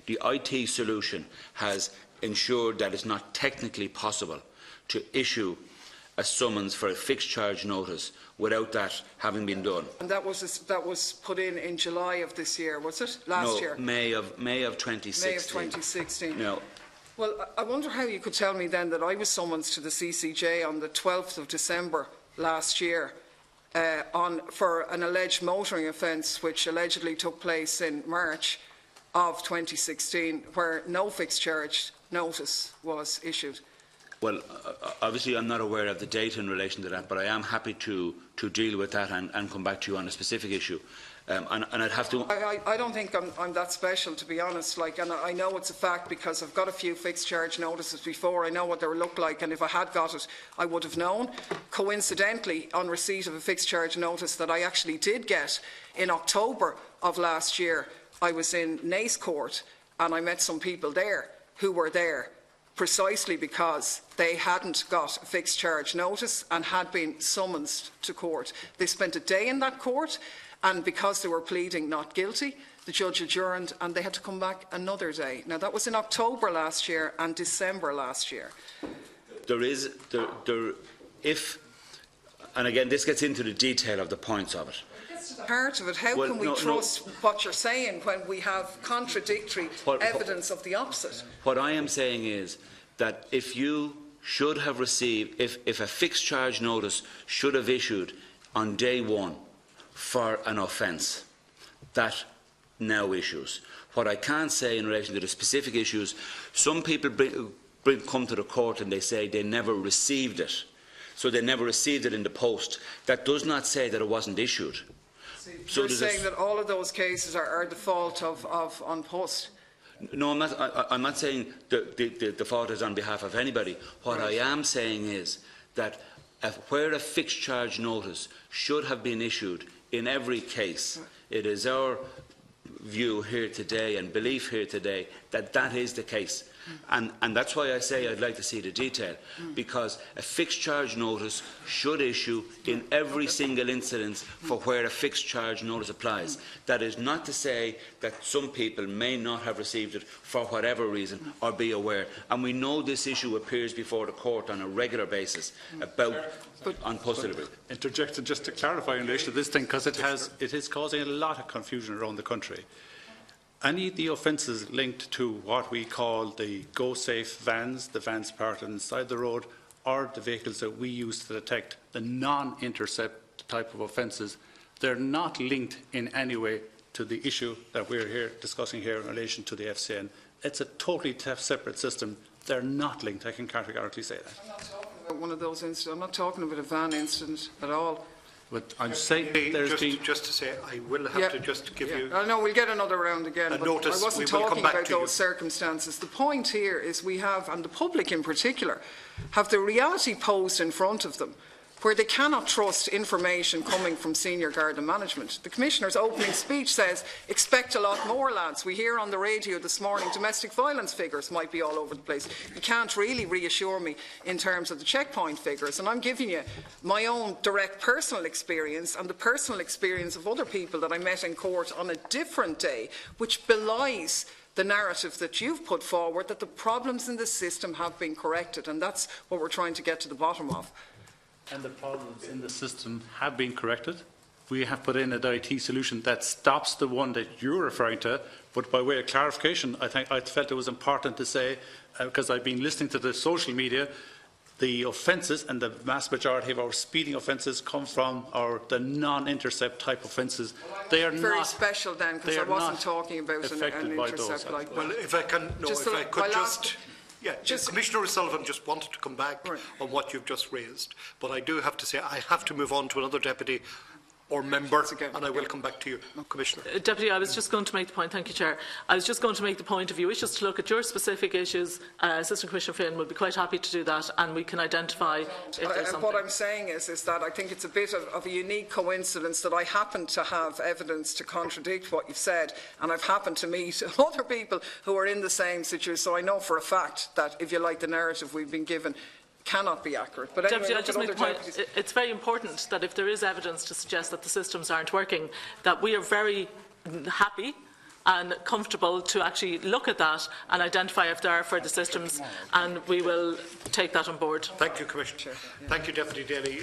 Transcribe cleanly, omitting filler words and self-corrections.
The IT solution has ensured that it's not technically possible to issue a summons for a fixed charge notice without that having been done. And that was put in July of this year, was it? Last year? May of 2016. May of 2016. No. Well, I wonder how you could tell me then that I was summoned to the CCJ on the 12th of December last year for an alleged motoring offence which allegedly took place in March of 2016, where no fixed charge notice was issued. Well, obviously I'm not aware of the data in relation to that, but I am happy to deal with that and come back to you on a specific issue. And I'd have to... I don't think I'm that special, to be honest. And I know it's a fact because I've got a few fixed charge notices before. I know what they look like, and if I had got it, I would have known. Coincidentally, on receipt of a fixed charge notice that I actually did get in October of last year, I was in Naas Court, and I met some people there who were there precisely because they hadn't got a fixed charge notice and had been summoned to court. They spent a day in that court, and because they were pleading not guilty, the judge adjourned and they had to come back another day. Now, that was in October last year and December last year. And again, this gets into the detail of the points of it. Part of it. How can we trust what you're saying when we have contradictory evidence of the opposite? What I am saying is that if you should have received, if a fixed charge notice should have issued on day one for an offence, that now issues. What I can't say in relation to the specific issues, some people come to the court and they say they never received it. So they never received it in the post. That does not say that it wasn't issued. So you're saying that all of those cases are the fault of An Post? No, I'm not saying the fault is on behalf of anybody. What I am saying is that where a fixed charge notice should have been issued in every case, it is our view here today and belief here today that that is the case. And that's why I say I'd like to see the detail, because a fixed charge notice should issue in every single incidence for where a fixed charge notice applies. That is not to say that some people may not have received it for whatever reason or be aware. And we know this issue appears before the court on a regular basis about on post delivery. Interjected just to clarify in relation to this thing, because it is causing a lot of confusion around the country. Any of the offences linked to what we call the go-safe vans, the vans parked inside the road, or the vehicles that we use to detect the non-intercept type of offences, they're not linked in any way to the issue that we're discussing here in relation to the FCN. It's a totally separate system. They're not linked. I can categorically say that. I'm not talking about one of those incidents. I'm not talking about a van incident at all. But I'm saying just to say, I will have to just give you. I know we'll get another round again. But notice. I wasn't talking about those circumstances. The point here is we have, and the public in particular, have the reality posed in front of them, where they cannot trust information coming from senior Garda management. The Commissioner's opening speech says, expect a lot more, lads. We hear on the radio this morning domestic violence figures might be all over the place. You can't really reassure me in terms of the checkpoint figures. And I'm giving you my own direct personal experience and the personal experience of other people that I met in court on a different day, which belies the narrative that you've put forward, that the problems in the system have been corrected. And that's what we're trying to get to the bottom of. And the problems in the system have been corrected. We have put in an IT solution that stops the one that you're referring to. But by way of clarification, I felt it was important to say, because I've been listening to the social media, the offences and the vast majority of our speeding offences come from the non-intercept type offences. They are very special then, because I wasn't talking about an intercept like that. Well, if I can, Commissioner O'Sullivan just wanted to come back on what you've just raised, but I do have to say I have to move on to another deputy or member, and I will come back to you, Commissioner. Deputy, I was just going to make the point, thank you, Chair. I was just going to make the point, if you wish us to look at your specific issues, Assistant Commissioner Flynn will be quite happy to do that, and we can identify if there's something. What I'm saying is that I think it's a bit of a unique coincidence that I happen to have evidence to contradict what you've said, and I've happened to meet other people who are in the same situation, so I know for a fact that, if you like, the narrative we've been given cannot be accurate. But anyway, Deputy, I just make the point, it's very important that if there is evidence to suggest that the systems aren't working, that we are very happy and comfortable to actually look at that and identify if there are further systems, and we will take that on board. Thank you, Commissioner. Thank you, Deputy Daly.